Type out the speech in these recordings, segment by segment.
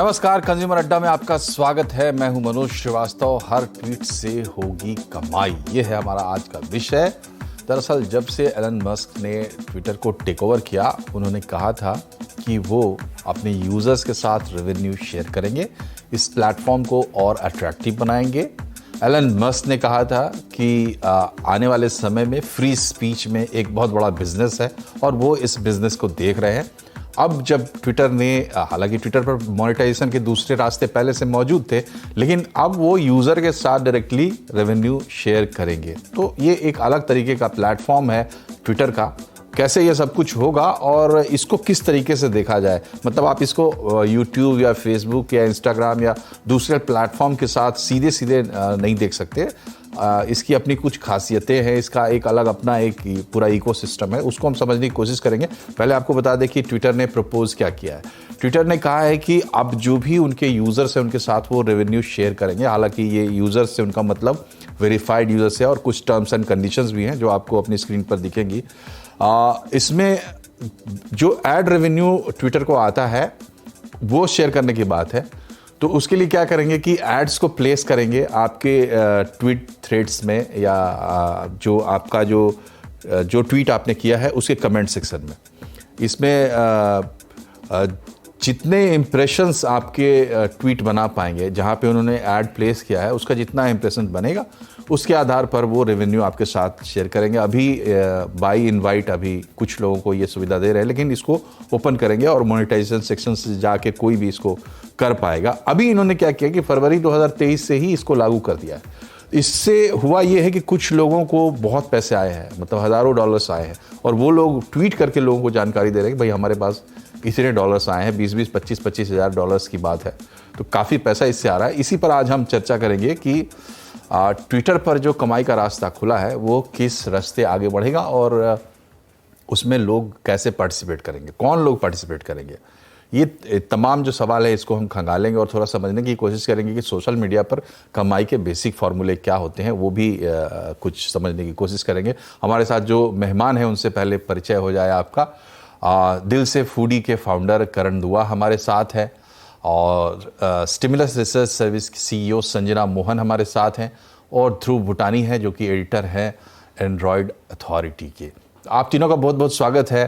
नमस्कार, कंज्यूमर अड्डा में आपका स्वागत है। मैं हूं मनोज श्रीवास्तव। हर ट्वीट से होगी कमाई, ये है हमारा आज का विषय। दरअसल जब से एलन मस्क ने ट्विटर को टेक ओवर किया, उन्होंने कहा था कि वो अपने यूजर्स के साथ रेवेन्यू शेयर करेंगे, इस प्लेटफॉर्म को और अट्रैक्टिव बनाएंगे। एलन मस्क ने कहा था कि आने वाले समय में फ्री स्पीच में एक बहुत बड़ा बिजनेस है और वो इस बिजनेस को देख रहे हैं। अब जब ट्विटर ने, हालांकि ट्विटर पर मोनेटाइजेशन के दूसरे रास्ते पहले से मौजूद थे, लेकिन अब वो यूज़र के साथ डायरेक्टली रेवेन्यू शेयर करेंगे, तो ये एक अलग तरीके का प्लेटफॉर्म है ट्विटर का। कैसे ये सब कुछ होगा और इसको किस तरीके से देखा जाए, मतलब आप इसको यूट्यूब या फेसबुक या इंस्टाग्राम या दूसरे प्लेटफॉर्म के साथ सीधे सीधे नहीं देख सकते। इसकी अपनी कुछ खासियतें हैं, इसका एक अलग अपना एक पूरा इकोसिस्टम है, उसको हम समझने की कोशिश करेंगे। पहले आपको बता दें कि ट्विटर ने प्रपोज क्या किया है। ट्विटर ने कहा है कि अब जो भी उनके यूज़र्स हैं उनके साथ वो रेवेन्यू शेयर करेंगे। हालांकि ये यूज़र्स से उनका मतलब वेरीफाइड यूज़र्स है और कुछ टर्म्स एंड कंडीशंस भी हैं जो आपको अपनी स्क्रीन पर दिखेंगी। इसमें जो एड रेवेन्यू ट्विटर को आता है वो शेयर करने की बात है। तो उसके लिए क्या करेंगे कि एड्स को प्लेस करेंगे आपके ट्वीट थ्रेड्स में या जो आपका जो ट्वीट आपने किया है उसके कमेंट सेक्शन में। इसमें जितने इम्प्रेशंस आपके ट्वीट बना पाएंगे, जहाँ पे उन्होंने ऐड प्लेस किया है, उसका जितना इम्प्रेशन बनेगा उसके आधार पर वो रेवेन्यू आपके साथ शेयर करेंगे। अभी बाई इनवाइट अभी कुछ लोगों को ये सुविधा दे रहे हैं, लेकिन इसको ओपन करेंगे और मोनेटाइजेशन सेक्शन से जाके कोई भी इसको कर पाएगा। अभी इन्होंने क्या किया कि फरवरी 2023 से ही इसको लागू कर दिया है। इससे हुआ ये है कि कुछ लोगों को बहुत पैसे आए हैं, मतलब हज़ारों डॉलर्स आए हैं, और वो लोग ट्वीट करके लोगों को जानकारी दे रहे हैं कि भाई हमारे पास इतने डॉलर्स आए हैं, 20-20, 25-25 हज़ार डॉलर्स की बात है। तो काफ़ी पैसा इससे आ रहा है। इसी पर आज हम चर्चा करेंगे कि ट्विटर पर जो कमाई का रास्ता खुला है वो किस रास्ते आगे बढ़ेगा और उसमें लोग कैसे पार्टिसिपेट करेंगे, कौन लोग पार्टिसिपेट करेंगे। ये तमाम जो सवाल है इसको हम खंगालेंगे और थोड़ा समझने की कोशिश करेंगे कि सोशल मीडिया पर कमाई के बेसिक फार्मूले क्या होते हैं, वो भी कुछ समझने की कोशिश करेंगे। हमारे साथ जो मेहमान हैं उनसे पहले परिचय हो जाए आपका। दिल से फूडी के फाउंडर करण दुआ हमारे साथ है और स्टिमुलस रिसर्च सर्विस की CEO संजना मोहन हमारे साथ हैं और ध्रुव भूटानी है जो कि एडिटर हैं एंड्रॉयड अथॉरिटी के। आप तीनों का बहुत बहुत स्वागत है।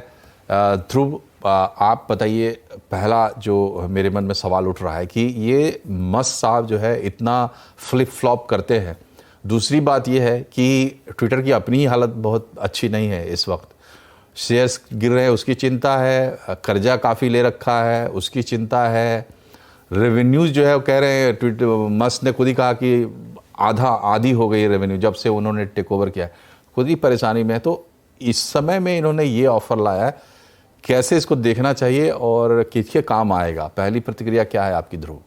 ध्रुव, आप बताइए, पहला जो मेरे मन में सवाल उठ रहा है कि ये मस्क साहब जो है इतना फ्लिप फ्लॉप करते हैं। दूसरी बात ये है कि ट्विटर की अपनी ही हालत बहुत अच्छी नहीं है इस वक्त। शेयर्स गिर रहे हैं उसकी चिंता है, कर्जा काफ़ी ले रखा है उसकी चिंता है, रेवेन्यूज़ जो है वो कह रहे हैं, ट्विटर मस्क ने खुद ही कहा कि आधी हो गई रेवेन्यू जब से उन्होंने टेक ओवर किया, खुद ही परेशानी में है। तो इस समय में इन्होंने ये ऑफ़र लाया है, कैसे इसको देखना चाहिए और किसके काम आएगा? पहली प्रतिक्रिया क्या है आपकी ध्रुव?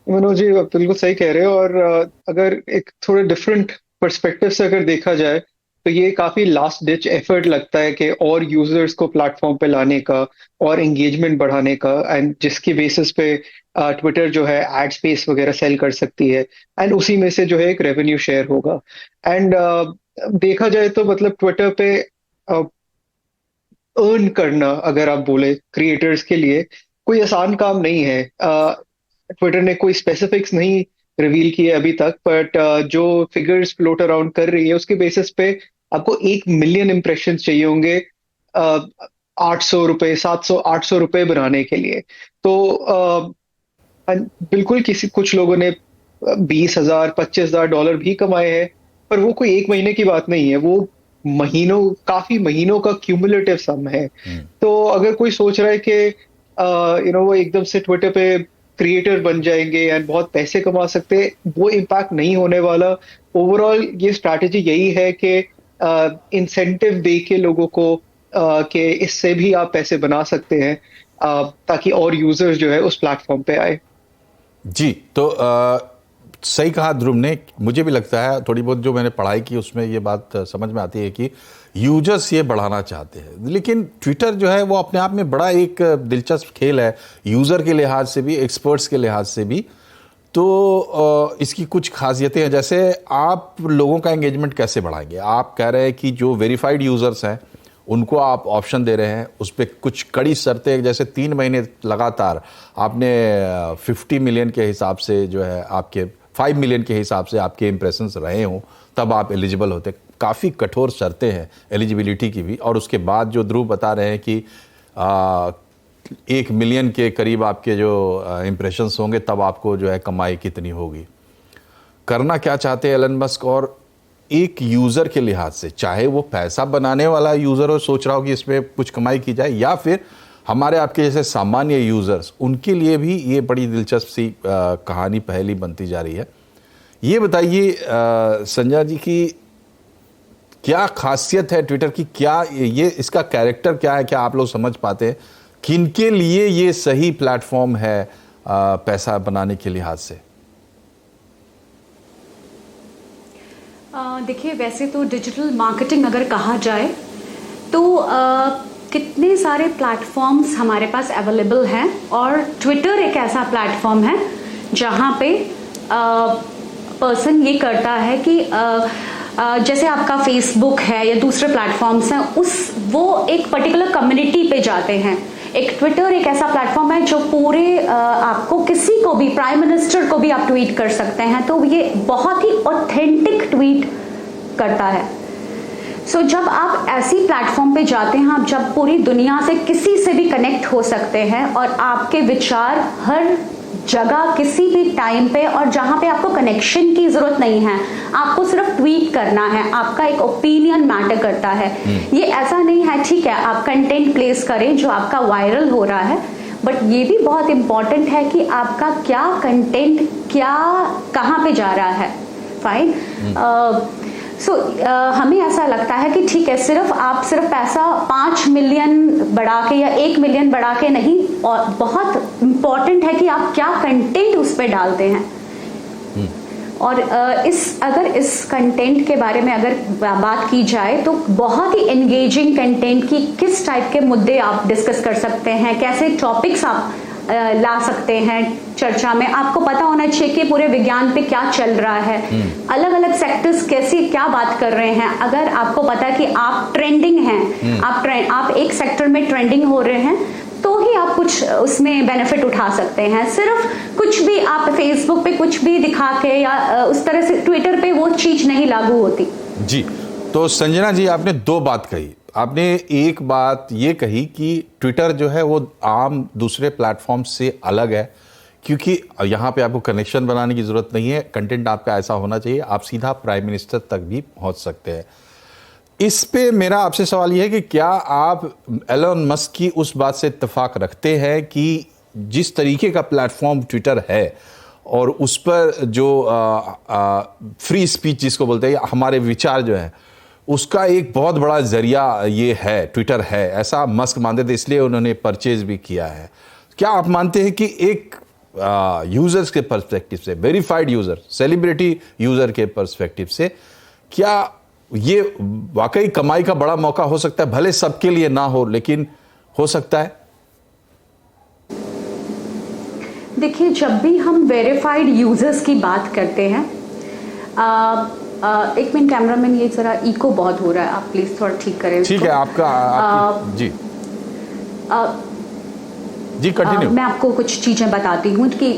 मनोज जी, आप बिल्कुल सही कह रहे हो। और अगर एक थोड़े डिफरेंट पर्सपेक्टिव से अगर देखा जाए तो ये काफी लास्ट डिच एफर्ट लगता है कि और यूजर्स को प्लेटफॉर्म पे लाने का और एंगेजमेंट बढ़ाने का, एंड जिसकी बेसिस पे ट्विटर जो है एड स्पेस वगैरह सेल कर सकती है एंड उसी में से जो है एक रेवेन्यू शेयर होगा। एंड देखा जाए तो मतलब ट्विटर पे अर्न करना, अगर आप बोले क्रिएटर्स के लिए, कोई आसान काम नहीं है। ट्विटर ने कोई स्पेसिफिक्स नहीं रिवील किए अभी तक, बट जो फिगर्स फ्लोट अराउंड कर रही है उसके बेसिस पे आपको 1 मिलियन इम्प्रेशन चाहिए होंगे 800 रुपए, 700-800 रुपए बनाने के लिए। तो बिल्कुल कुछ लोगों ने 20,000 $25,000 भी कमाए हैं, पर वो कोई एक महीने की बात नहीं है, वो काफी महीनों का क्यूमुलेटिव सम है। तो अगर कोई सोच रहा है कि वो एकदम से ट्विटर पे क्रिएटर बन जाएंगे एंड बहुत पैसे कमा सकते हैं, वो इम्पैक्ट नहीं होने वाला। ओवरऑल ये स्ट्रैटेजी यही है कि इंसेंटिव दे के लोगों को कि इससे भी आप पैसे बना सकते हैं, ताकि और यूजर्स जो है उस प्लेटफॉर्म पे आए। जी, तो सही कहा ध्रुव ने। मुझे भी लगता है, थोड़ी बहुत जो मैंने पढ़ाई की उसमें ये बात समझ में आती है कि यूजर्स ये बढ़ाना चाहते हैं, लेकिन ट्विटर जो है वो अपने आप में बड़ा एक दिलचस्प खेल है, यूज़र के लिहाज से भी, एक्सपर्ट्स के लिहाज से भी। तो इसकी कुछ खासियतें हैं, जैसे आप लोगों का एंगेजमेंट कैसे बढ़ाएंगे। आप कह रहे हैं कि जो वेरीफाइड यूज़र्स हैं उनको आप ऑप्शन दे रहे हैं, उस पर कुछ कड़ी शर्तें, जैसे 3 महीने लगातार आपने 50 मिलियन के हिसाब से जो है आपके 5 मिलियन के हिसाब से आपके इम्प्रेशंस रहे हों तब आप एलिजिबल होते। काफ़ी कठोर शर्तें हैं एलिजिबिलिटी की भी। और उसके बाद जो ध्रुव बता रहे हैं कि 1 मिलियन के करीब आपके जो इम्प्रेशंस होंगे तब आपको जो है कमाई कितनी होगी। करना क्या चाहते हैं एलन मस्क, और एक यूज़र के लिहाज से, चाहे वो पैसा बनाने वाला यूज़र हो, सोच रहा हो कि इसमें कुछ कमाई की जाए, या फिर हमारे आपके जैसे सामान्य यूज़र्स, उनके लिए भी ये बड़ी दिलचस्प सी कहानी पहेली बनती जा रही है। ये बताइए संजय जी की क्या खासियत है ट्विटर की, क्या ये इसका कैरेक्टर क्या है, क्या आप लोग समझ पाते हैं किनके लिए ये सही प्लेटफॉर्म है पैसा बनाने के लिहाज से? देखिए, वैसे तो डिजिटल मार्केटिंग अगर कहा जाए तो कितने सारे प्लेटफॉर्म्स हमारे पास अवेलेबल हैं, और ट्विटर एक ऐसा प्लेटफॉर्म है जहाँ पे पर्सन ये करता है कि जैसे आपका फेसबुक है या दूसरे प्लेटफॉर्म्स हैं, वो एक पर्टिकुलर कम्युनिटी पे जाते हैं। एक ट्विटर एक ऐसा प्लेटफॉर्म है जो पूरे आपको किसी को भी, प्राइम मिनिस्टर को भी आप ट्वीट कर सकते हैं, तो ये बहुत ही ऑथेंटिक ट्वीट करता है। सो जब आप ऐसी प्लेटफॉर्म पे जाते हैं, आप जब पूरी दुनिया से किसी से भी कनेक्ट हो सकते हैं और आपके विचार हर जगह किसी भी टाइम पे, और जहां पे आपको कनेक्शन की जरूरत नहीं है, आपको सिर्फ ट्वीट करना है, आपका एक ओपिनियन मैटर करता है। ये ऐसा नहीं है, ठीक है आप कंटेंट प्लेस करें जो आपका वायरल हो रहा है, बट ये भी बहुत इंपॉर्टेंट है कि आपका क्या कंटेंट कहाँ पे जा रहा है। फाइन। सो हमें ऐसा लगता है कि ठीक है, आप सिर्फ पैसा 5 मिलियन बढ़ा के या 1 मिलियन बढ़ा के नहीं, और बहुत इंपॉर्टेंट है कि आप क्या कंटेंट उस पर डालते हैं। और अगर इस कंटेंट के बारे में अगर बात की जाए तो बहुत ही एंगेजिंग कंटेंट की किस टाइप के मुद्दे आप डिस्कस कर सकते हैं, कैसे टॉपिक्स आप ला सकते हैं चर्चा में। आपको पता होना चाहिए कि पूरे विज्ञान पे क्या चल रहा है, अलग अलग सेक्टर्स कैसे क्या बात कर रहे हैं। अगर आपको पता है कि आप ट्रेंडिंग हैं, आप एक सेक्टर में ट्रेंडिंग हो रहे हैं, तो ही आप कुछ उसमें बेनिफिट उठा सकते हैं। सिर्फ कुछ भी आप फेसबुक पे कुछ भी दिखा के या उस तरह से ट्विटर पे वो चीज नहीं लागू होती। जी, तो संजना जी आपने 2 बात कही। आपने एक बात ये कही कि ट्विटर जो है वो आम दूसरे प्लेटफॉर्म से अलग है, क्योंकि यहाँ पे आपको कनेक्शन बनाने की ज़रूरत नहीं है, कंटेंट आपका ऐसा होना चाहिए, आप सीधा प्राइम मिनिस्टर तक भी पहुँच सकते हैं। इस पे मेरा आपसे सवाल ये है कि क्या आप एलन मस्क की उस बात से इत्तेफाक रखते हैं कि जिस तरीके का प्लेटफॉर्म ट्विटर है और उस पर जो फ्री स्पीच जिसको बोलते हैं, हमारे विचार जो हैं, उसका एक बहुत बड़ा जरिया ये है, ट्विटर है, ऐसा मस्क मानते थे, इसलिए उन्होंने परचेज भी किया है। क्या आप मानते हैं कि एक यूज़र्स के पर्सपेक्टिव से, वेरीफाइड यूज़र, सेलिब्रिटी यूज़र के पर्सपेक्टिव से, क्या ये वाकई कमाई का बड़ा मौका हो सकता है? भले सबके लिए ना हो, लेकिन हो सकता है। देखिए, जब भी हम वेरीफाइड यूजर्स की बात करते हैं, एक मिनट कैमरामैन, ये जरा इको बहुत हो रहा है, आप प्लीज थोड़ा ठीक करें। ठीक है, जी जी कंटिन्यू। मैं आपको कुछ चीजें बताती हूँ कि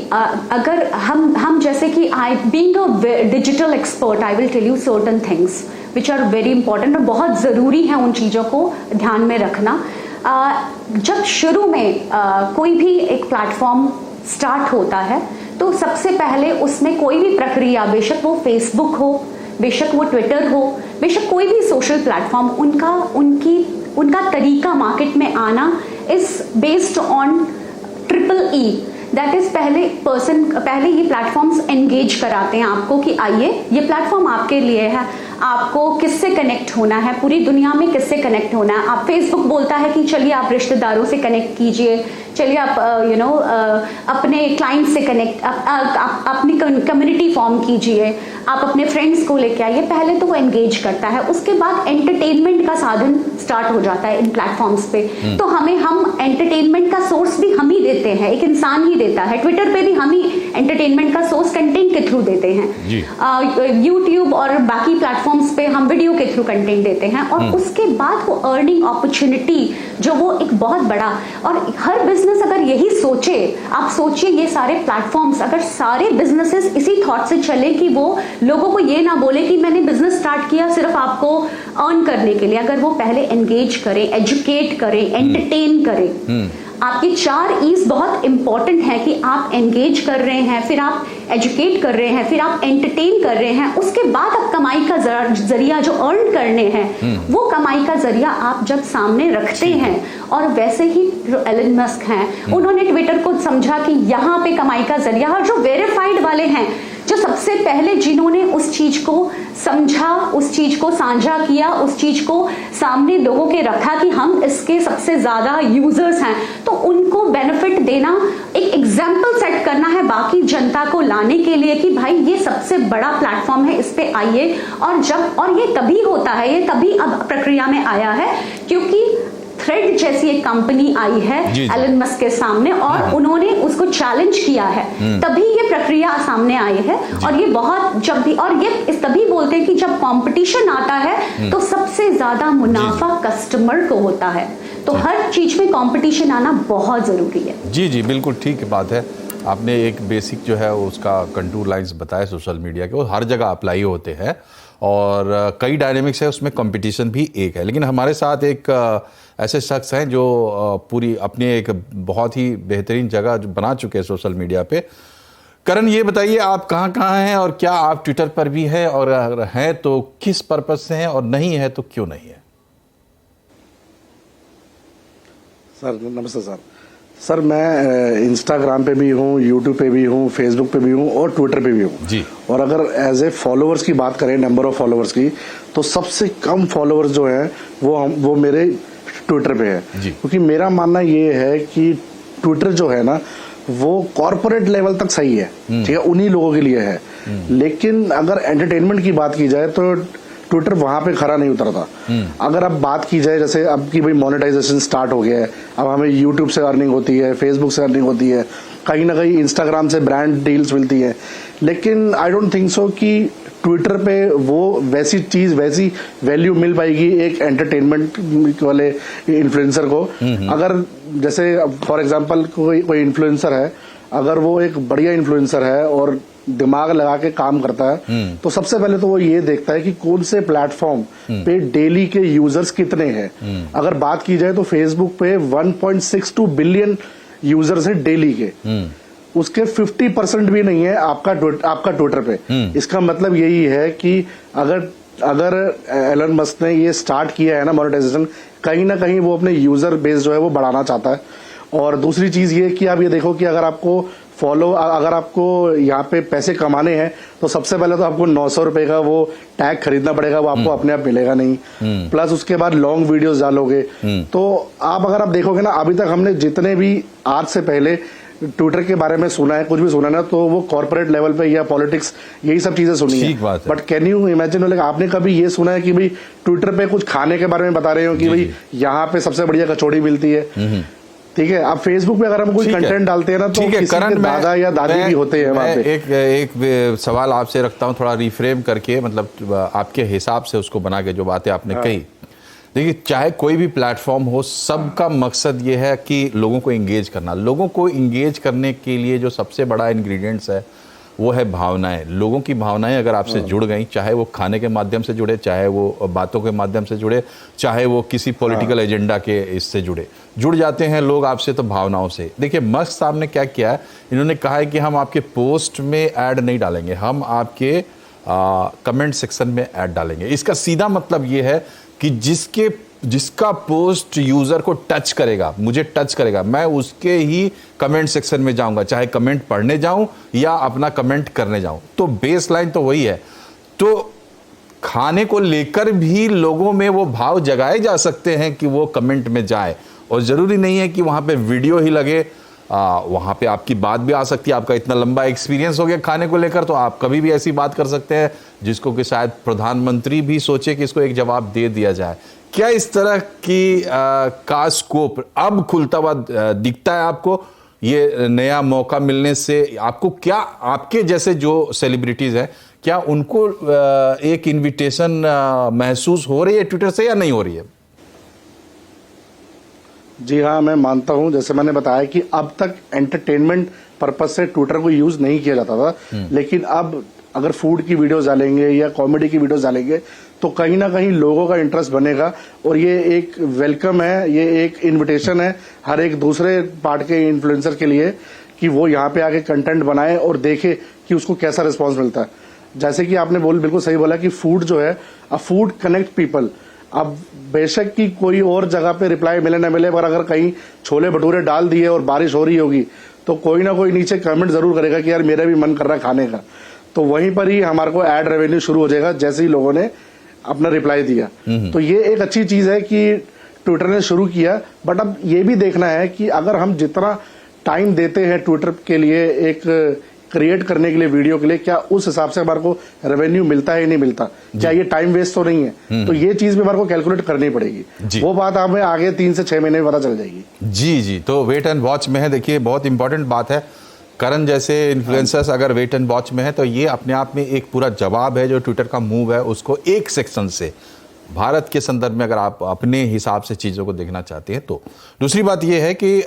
अगर हम जैसे कि being a digital expert, I will tell you certain things which are very important, और बहुत ज़रूरी है उन चीज़ों को ध्यान में रखना। जब शुरू में कोई भी एक प्लेटफॉर्म स्टार्ट होता है तो सबसे पहले उसमें कोई भी प्रक्रिया, बेशक वो फेसबुक हो, बेशक वो ट्विटर हो, बेशक कोई भी सोशल प्लेटफॉर्म, उनका तरीका मार्केट में आना is based on EEE, that is पहले ये प्लेटफॉर्म्स एंगेज कराते हैं आपको कि आइए ये प्लेटफॉर्म आपके लिए है, आपको किससे कनेक्ट होना है, पूरी दुनिया में किससे कनेक्ट होना है। आप फेसबुक बोलता है कि चलिए आप रिश्तेदारों से कनेक्ट कीजिए, चलिए आप अपने क्लाइंट से कनेक्ट, अपनी कम्युनिटी फॉर्म कीजिए, आप अपने फ्रेंड्स को लेके आइए। पहले तो वो एंगेज करता है, उसके बाद एंटरटेनमेंट का साधन स्टार्ट हो जाता है इन प्लेटफॉर्म्स पे। तो हम एंटरटेनमेंट का सोर्स भी हम ही देते हैं, एक इंसान ही देता है। ट्विटर पे भी हम ही एंटरटेनमेंट का सोर्स कंटेंट के थ्रू देते हैं। यूट्यूब और बाकी प्लेटफॉर्म प्लेटफॉर्म्स पे हम वीडियो के थ्रू कंटेंट देते हैं, और उसके बाद वो अर्निंग अपॉर्चुनिटी जो वो एक बहुत बड़ा, और हर बिजनेस अगर यही सोचे, आप सोचिए ये सारे प्लेटफॉर्म्स अगर सारे बिजनेसेस इसी थॉट से चले कि वो लोगों को ये ना बोले कि मैंने बिजनेस स्टार्ट किया सिर्फ आपको अर्न करने के लिए, अगर वो पहले एंगेज करें, एजुकेट करें, एंटरटेन करें। आपकी 4 E's बहुत इंपॉर्टेंट है कि आप एंगेज कर रहे हैं, फिर आप एजुकेट कर रहे हैं, फिर आप एंटरटेन कर रहे हैं, उसके बाद आप कमाई का जरिया जो अर्न करने हैं वो कमाई का जरिया आप जब सामने रखते हैं। और वैसे ही जो एलन मस्क हैं उन्होंने ट्विटर को समझा कि यहाँ पे कमाई का जरिया, और जो वेरीफाइड वाले हैं जो सबसे पहले जिन्होंने उस चीज को समझा, उस चीज को साझा किया, उस चीज को सामने लोगों के रखा कि हम इसके सबसे ज्यादा यूजर्स हैं, तो उनको बेनिफिट देना, एक एग्जाम्पल सेट करना है बाकी जनता को लाने के लिए कि भाई ये सबसे बड़ा प्लेटफॉर्म है, इस पे आइए। और ये तभी होता है, ये तभी अब प्रक्रिया में आया है क्योंकि थ्रेड जैसी एक कंपनी आई है एलन मस्क के सामने और उन्होंने उसको चैलेंज किया है, तभी ये प्रक्रिया सामने आई है। और ये बहुत जब भी, और ये इस तभी बोलते हैं कि जब कंपटीशन आता है तो सबसे ज्यादा मुनाफा कस्टमर को होता है, तो हर चीज में कंपटीशन आना बहुत जरूरी है। जी जी बिल्कुल ठीक बात है। आपने एक बेसिक जो है उसका कंटूर लाइंस बताया सोशल मीडिया के, वो हर जगह अप्लाई होते हैं और कई डायनेमिक्स है, उसमें कंपटीशन भी एक है। लेकिन हमारे साथ एक ऐसे शख्स हैं जो पूरी अपनी एक बहुत ही बेहतरीन जगह जो बना चुके हैं सोशल मीडिया पे। करण, ये बताइए आप कहाँ हैं और क्या आप ट्विटर पर भी हैं, और अगर हैं तो किस पर्पज से हैं, और नहीं है तो क्यों नहीं है? सर नमस्ते सर। सर मैं इंस्टाग्राम पे भी हूँ, यूट्यूब पे भी हूँ, फेसबुक पे भी हूँ और ट्विटर पे भी हूँ जी। और अगर एज ए फॉलोअर्स की बात करें, नंबर ऑफ फॉलोअर्स की, तो सबसे कम फॉलोअर्स जो हैं वो मेरे ट्विटर पे है, क्योंकि मेरा मानना ये है कि ट्विटर जो है ना वो कॉर्पोरेट लेवल तक सही है, ठीक है, उन्हीं लोगों के लिए है। लेकिन अगर एंटरटेनमेंट की बात की जाए तो ट्विटर वहां पे खरा नहीं उतरता। अगर अब बात की जाए जैसे अब की भाई मोनेटाइजेशन स्टार्ट हो गया है, अब हमें यूट्यूब से अर्निंग होती है, फेसबुक से अर्निंग होती है, कहीं ना कहीं इंस्टाग्राम से ब्रांड डील्स मिलती है, लेकिन आई डोंट थिंक सो कि ट्विटर पे वो वैसी चीज, वैसी वैल्यू मिल पाएगी एक एंटरटेनमेंट वाले इन्फ्लुएंसर को। अगर जैसे फॉर एग्जांपल कोई इन्फ्लुएंसर है, अगर वो एक बढ़िया इन्फ्लुएंसर है और दिमाग लगा के काम करता है, तो सबसे पहले तो वो ये देखता है कि कौन से प्लेटफॉर्म पे डेली के यूजर्स कितने हैं। अगर बात की जाए तो फेसबुक पे 1.62 बिलियन यूजर्स हैं डेली के, उसके 50% भी नहीं है आपका ट्विटर पे। इसका मतलब यही है कि अगर एलन मस्क ने ये स्टार्ट किया है ना मोनेटाइजेशन, कहीं ना कहीं वो अपने यूजर बेस जो है वो बढ़ाना चाहता है। और दूसरी चीज ये कि आप ये देखो कि अगर आपको यहाँ पे पैसे कमाने हैं तो सबसे पहले तो आपको 900 रुपए का वो टैग खरीदना पड़ेगा, वो आपको अपने आप मिलेगा नहीं। प्लस उसके बाद लॉन्ग वीडियोस डालोगे तो अगर आप देखोगे ना, अभी तक हमने जितने भी आज से पहले ट्विटर के बारे में सुना है, कुछ भी सुना है ना, तो वो कॉर्पोरेट लेवल पे या पॉलिटिक्स यही सब चीजें सुनी है। बट कैन यू इमेजिन, आपने कभी ये सुना है कि भाई ट्विटर पे कुछ खाने के बारे में बता रहे हो कि भाई यहाँ पे सबसे बढ़िया कचौड़ी मिलती है, ठीक है। अब फेसबुक पे अगर हम कोई कंटेंट डालते हैं ना तो किसी के दादा या दादी भी होते हैं वहां पे। एक सवाल आपसे रखता हूं, थोड़ा रिफ्रेम करके, मतलब आपके हिसाब से उसको बना के जो बातें आपने कही। देखिए, चाहे कोई भी प्लेटफॉर्म हो, सबका मकसद ये है कि लोगों को एंगेज करना। लोगों को एंगेज करने के लिए जो सबसे बड़ा इंग्रेडिएंट्स है वो है भावनाएं। लोगों की भावनाएं अगर आपसे जुड़ गई, चाहे वो खाने के माध्यम से जुड़े, चाहे वो बातों के माध्यम से जुड़े, चाहे वो किसी पॉलिटिकल एजेंडा के इससे जुड़ जाते हैं लोग आपसे तो भावनाओं से। देखिए, मस्क साहब ने क्या किया है, इन्होंने कहा है कि हम आपके पोस्ट में ऐड नहीं डालेंगे, हम आपके कमेंट सेक्शन में ऐड डालेंगे। इसका सीधा मतलब ये है कि जिसका पोस्ट यूजर को टच करेगा, मुझे टच करेगा, मैं उसके ही कमेंट सेक्शन में जाऊंगा, चाहे कमेंट पढ़ने जाऊं या अपना कमेंट करने जाऊं। तो बेस लाइन तो वही है। तो खाने को लेकर भी लोगों में वो भाव जगाए जा सकते हैं कि वो कमेंट में जाए, और जरूरी नहीं है कि वहां पे वीडियो ही लगे। वहां पे आपकी बात भी आ सकती है। आपका इतना लंबा एक्सपीरियंस हो गया खाने को लेकर, तो आप कभी भी ऐसी बात कर सकते हैं जिसको कि शायद प्रधानमंत्री भी सोचे कि इसको एक जवाब दे दिया जाए। क्या इस तरह की का स्कोप अब खुलता हुआ दिखता है आपको? ये नया मौका मिलने से आपको क्या, आपके जैसे जो सेलिब्रिटीज हैं, क्या उनको एक इनविटेशन महसूस हो रही है ट्विटर से या नहीं हो रही है? जी हाँ, मैं मानता हूँ। जैसे मैंने बताया कि अब तक एंटरटेनमेंट पर्पज से ट्विटर को यूज नहीं किया जाता था, लेकिन अब अगर फूड की वीडियोस डालेंगे या कॉमेडी की वीडियोस डालेंगे तो कहीं ना कहीं लोगों का इंटरेस्ट बनेगा, और ये एक वेलकम है, ये एक इनविटेशन है हर एक दूसरे पार्ट के इन्फ्लुएंसर के लिए कि वो यहाँ पे आके कंटेंट बनाए और देखे कि उसको कैसा रिस्पॉन्स मिलता है। जैसे कि आपने बिल्कुल सही बोला कि फूड जो है, अब फूड कनेक्ट पीपल। अब बेशक कि कोई और जगह पे रिप्लाई मिले ना मिले, पर अगर कहीं छोले भटूरे डाल दिए और बारिश हो रही होगी तो कोई ना कोई नीचे कमेंट जरूर करेगा कि यार मेरा भी मन कर रहा है खाने का। तो वहीं पर ही हमारे को एड रेवेन्यू शुरू हो जाएगा जैसे ही लोगों ने अपना रिप्लाई दिया। तो ये एक अच्छी चीज है कि ट्विटर ने शुरू किया, बट अब ये भी देखना है कि अगर हम जितना टाइम देते हैं ट्विटर के लिए एक क्रिएट करने के लिए, वीडियो के लिए, क्या उस हिसाब से हमारे को रेवेन्यू मिलता है या नहीं मिलता, क्या ये टाइम वेस्ट तो नहीं है। तो ये चीज भी हमारे को कैलकुलेट करनी पड़ेगी। वो बात हमें आगे 3 से 6 महीने में पता चल जाएगी। जी, तो वेट एंड वॉच में है। देखिए, बहुत इंपॉर्टेंट बात है। करण जैसे इन्फ्लुएंसर्स अगर वेट एंड वॉच में है तो ये अपने आप में एक पूरा जवाब है जो ट्विटर का मूव है उसको एक सेक्शन से भारत के संदर्भ में अगर आप अपने हिसाब से चीज़ों को देखना चाहते हैं तो। दूसरी बात ये है कि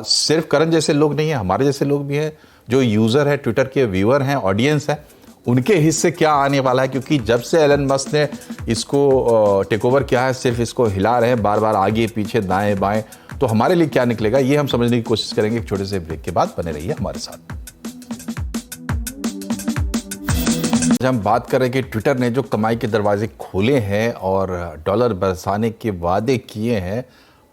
सिर्फ करण जैसे लोग नहीं है, हमारे जैसे लोग भी हैं जो यूज़र है, ट्विटर के व्यूअर हैं, ऑडियंस है, उनके हिस्से क्या आने वाला है। क्योंकि जब से एलन मस्क ने इसको टेक ओवर किया है, सिर्फ इसको हिला रहे हैं बार बार आगे पीछे दाएं बाएं, तो हमारे लिए क्या निकलेगा ये हम समझने की कोशिश करेंगे। एक छोटे से ब्रेक के बाद बने रहिए हमारे साथ। आज हम बात कर रहे हैं कि ट्विटर ने जो कमाई के दरवाजे खोले हैं और डॉलर बरसाने के वादे किए हैं,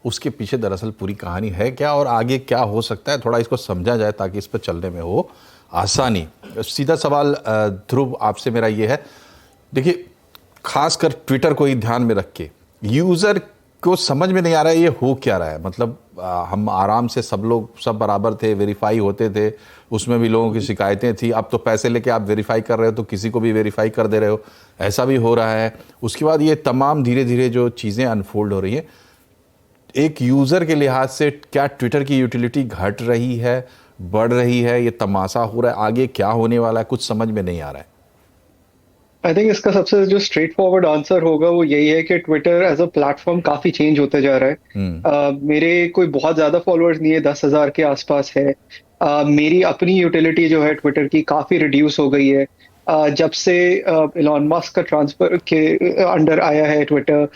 उसके पीछे दरअसल पूरी कहानी है क्या और आगे क्या हो सकता है, थोड़ा इसको समझा जाए ताकि इस पर चलने में हो आसानी। सीधा सवाल ध्रुव आपसे मेरा ये है, देखिए खासकर ट्विटर को ही ध्यान में रख के यूज़र को समझ में नहीं आ रहा है ये हो क्या रहा है। मतलब हम आराम से सब लोग सब बराबर थे, वेरीफाई होते थे, उसमें भी लोगों की शिकायतें थी। अब तो पैसे लेके आप वेरीफाई कर रहे हो तो किसी को भी वेरीफाई कर दे रहे हो, ऐसा भी हो रहा है। उसके बाद ये तमाम धीरे धीरे जो चीज़ें अनफोल्ड हो रही हैं, एक यूज़र के लिहाज से क्या ट्विटर की यूटिलिटी घट रही है, बढ़ रही है, ये तमाशा हो रहा है, आगे क्या होने वाला है कुछ समझ में नहीं आ रहा है। आई थिंक इसका सबसे जो स्ट्रेट फॉरवर्ड आंसर होगा वो यही है कि ट्विटर एज अ प्लेटफॉर्म काफी चेंज होता जा रहा है। मेरे कोई बहुत ज्यादा फॉलोअर्स नहीं है, 10,000 के आसपास है। मेरी अपनी यूटिलिटी जो है ट्विटर की काफी रिड्यूस हो गई है। जब से इलॉन मस्क का ट्रांसफर के अंडर आया है ट्विटर,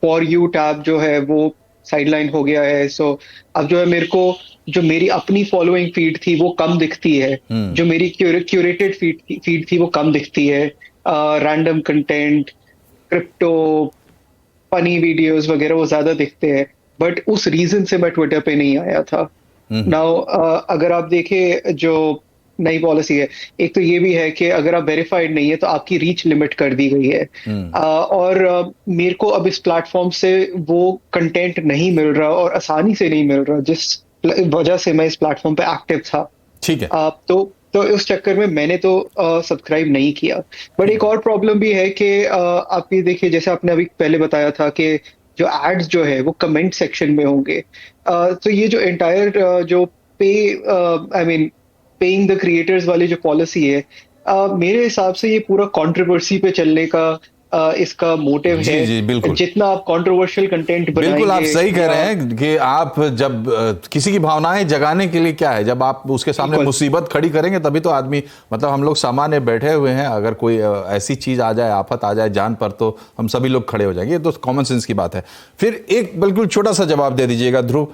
फॉर यू टैब जो है वो साइडलाइन हो गया है। सो अब जो है मेरे को जो मेरी अपनी फॉलोइंग फीड थी वो कम दिखती है, जो मेरी क्यूरेटेड फीड थी वो कम दिखती है। Random content, crypto, funny videos वगैरह वो ज्यादा दिखते हैं, बट उस रीजन से मैं ट्विटर पे नहीं आया था। नाउ अगर आप देखें जो नई पॉलिसी है, एक तो ये भी है कि अगर आप वेरीफाइड नहीं है तो आपकी रीच लिमिट कर दी गई है। और मेरे को अब इस प्लेटफॉर्म से वो कंटेंट नहीं मिल रहा और आसानी से नहीं मिल रहा जिस वजह से मैं इस प्लेटफॉर्म पे एक्टिव था। ठीक है। तो उस चक्कर में मैंने तो सब्सक्राइब नहीं किया। बट एक और प्रॉब्लम भी है कि आप ये देखिए, जैसे आपने अभी पहले बताया था कि जो एड्स जो है वो कमेंट सेक्शन में होंगे। तो ये जो एंटायर जो पेइंग द क्रिएटर्स वाली जो पॉलिसी है, मेरे हिसाब से ये पूरा कंट्रोवर्सी पे चलने का इसका मोटिव है। जी, बिल्कुल। जितना आप कंट्रोवर्शियल कंटेंट बनाएंगे, बिल्कुल आप सही कह रहे हैं कि आप जब किसी की भावनाएं जगाने के लिए क्या है, जब आप उसके सामने मुसीबत खड़ी करेंगे तभी तो आदमी, मतलब हम लोग सामान्य बैठे हुए हैं, अगर कोई ऐसी चीज आ जाए, आफत आ जाए जान पर, तो हम सभी लोग खड़े हो जाएंगे। ये तो कॉमन सेंस की बात है। फिर एक बिल्कुल छोटा सा जवाब दे दीजिएगा ध्रुव,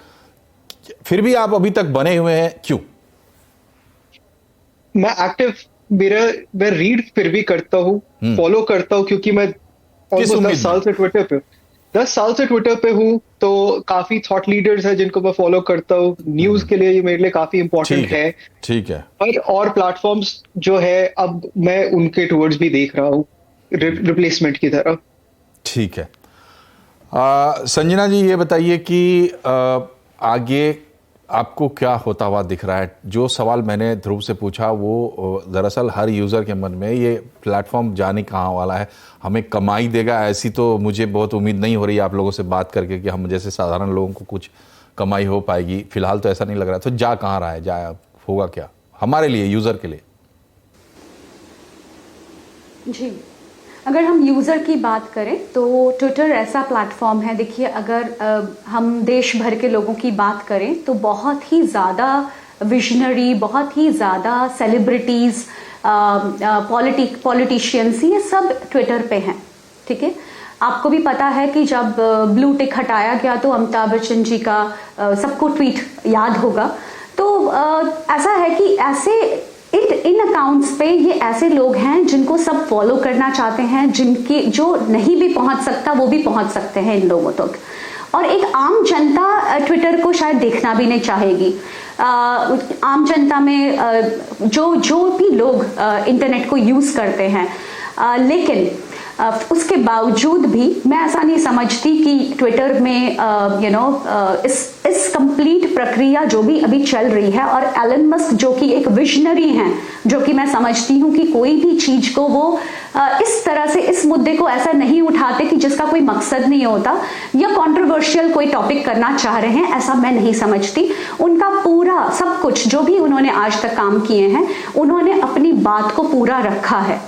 फिर भी आप अभी तक बने हुए हैं क्यों? मैं एक्टिव, मैं रीड फिर भी करता हूँ, फॉलो करता हूँ, क्योंकि मैं 10 साल से ट्विटर पे हूँ। तो काफी थॉट लीडर्स हैं जिनको मैं फॉलो करता हूँ। न्यूज के लिए ये मेरे लिए काफी इंपॉर्टेंट है। ठीक है। और प्लेटफॉर्म्स जो है अब मैं उनके टुवर्ड्स भी देख रहा हूँ रिप्लेसमेंट की तरफ। ठीक है। संजना जी ये बताइए कि आगे आपको क्या होता हुआ दिख रहा है? जो सवाल मैंने ध्रुव से पूछा वो दरअसल हर यूज़र के मन में, ये प्लेटफॉर्म जाने कहाँ वाला है, हमें कमाई देगा, ऐसी तो मुझे बहुत उम्मीद नहीं हो रही है आप लोगों से बात करके कि हम जैसे साधारण लोगों को कुछ कमाई हो पाएगी। फिलहाल तो ऐसा नहीं लग रहा। तो जा कहाँ रहा है, जा होगा क्या हमारे लिए, यूज़र के लिए? जी, अगर हम यूज़र की बात करें तो ट्विटर ऐसा प्लेटफॉर्म है, देखिए अगर हम देश भर के लोगों की बात करें तो बहुत ही ज़्यादा विजनरी, बहुत ही ज़्यादा सेलिब्रिटीज़, पॉलिटिशियंस, ये सब ट्विटर पे हैं, ठीक है। आपको भी पता है कि जब ब्लू टिक हटाया गया तो अमिताभ बच्चन जी का सबको ट्वीट याद होगा। तो ऐसा है कि ऐसे इन अकाउंट्स पे ये ऐसे लोग हैं जिनको सब फॉलो करना चाहते हैं, जिनके जो नहीं भी पहुंच सकता वो भी पहुंच सकते हैं इन लोगों तक। और एक आम जनता ट्विटर को शायद देखना भी नहीं चाहेगी। आम जनता में जो भी लोग इंटरनेट को यूज करते हैं, लेकिन उसके बावजूद भी मैं ऐसा नहीं समझती कि ट्विटर में इस कंप्लीट प्रक्रिया जो भी अभी चल रही है, और एलन मस्क जो कि एक विजनरी हैं, जो कि मैं समझती हूँ कि कोई भी चीज को वो इस तरह से, इस मुद्दे को ऐसा नहीं उठाते कि जिसका कोई मकसद नहीं होता या कंट्रोवर्शियल कोई टॉपिक करना चाह रहे हैं, ऐसा मैं नहीं समझती। उनका पूरा सब कुछ जो भी उन्होंने आज तक काम किए हैं, उन्होंने अपनी बात को पूरा रखा है।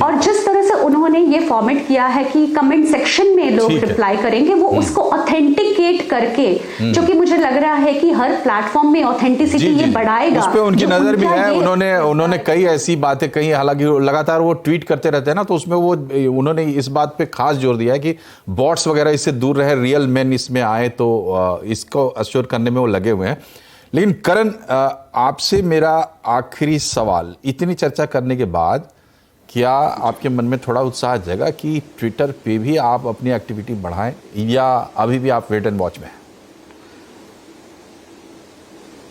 और जिस तरह से उन्होंने ये फॉर्मेट किया है कि कमेंट सेक्शन में लोग रिप्लाई करेंगे, वो उसको ऑथेंटिकेट करके, जो कि मुझे लग रहा है कि हर प्लेटफॉर्म में ऑथेंटिसिटी ये बढ़ाएगा। उस पे उनकी नजर भी है। उन्होंने कई ऐसी बातें कही, हालांकि लगातार वो ट्वीट करते रहते हैं ना, तो उसमें वो उन्होंने इस बात पे खास जोर दिया है कि बॉट्स वगैरह इससे दूर रहे, रियल मैन इसमें आए, तो इसको अश्योर करने में वो लगे हुए हैं। लेकिन करण, आपसे मेरा आखिरी सवाल, इतनी चर्चा करने के बाद क्या आपके मन में थोड़ा उत्साह जगा कि ट्विटर पे भी आप अपनी एक्टिविटी बढ़ाएं, या अभी भी आप वेट एंड वॉच में हैं?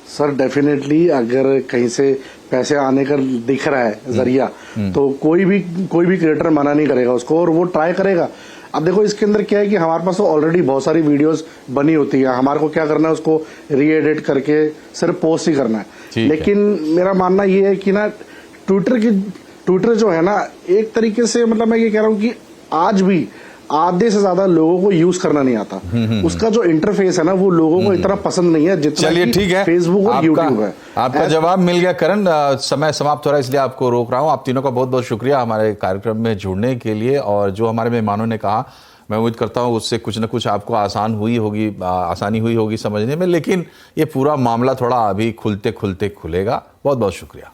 सर डेफिनेटली, अगर कहीं से पैसे आने का दिख रहा है जरिया, तो कोई भी क्रिएटर मना नहीं करेगा उसको, और वो ट्राई करेगा। अब देखो इसके अंदर क्या है कि हमारे पास तो ऑलरेडी बहुत सारी वीडियोस बनी होती है, हमारे को क्या करना है, उसको री-एडिट करके सिर्फ पोस्ट ही करना है। लेकिन मेरा मानना ये है कि ना, ट्विटर जो है ना, एक तरीके से, मतलब मैं ये कह रहा हूँ कि आज भी आधे से ज्यादा लोगों को यूज करना नहीं आता। उसका जो इंटरफेस है ना, वो लोगों को इतना पसंद नहीं है जितना चलिए ठीक है, फेसबुक और यूट्यूब है। आपका जवाब मिल गया करण। समय समाप्त हो रहा है, इसलिए आपको रोक रहा हूं। आप तीनों का बहुत बहुत शुक्रिया हमारे कार्यक्रम में जुड़ने के लिए। और जो हमारे मेहमानों ने कहा, मैं उम्मीद करता हूं उससे कुछ न कुछ आपको आसानी हुई होगी समझने में। लेकिन ये पूरा मामला थोड़ा अभी खुलते खुलेगा। बहुत बहुत शुक्रिया।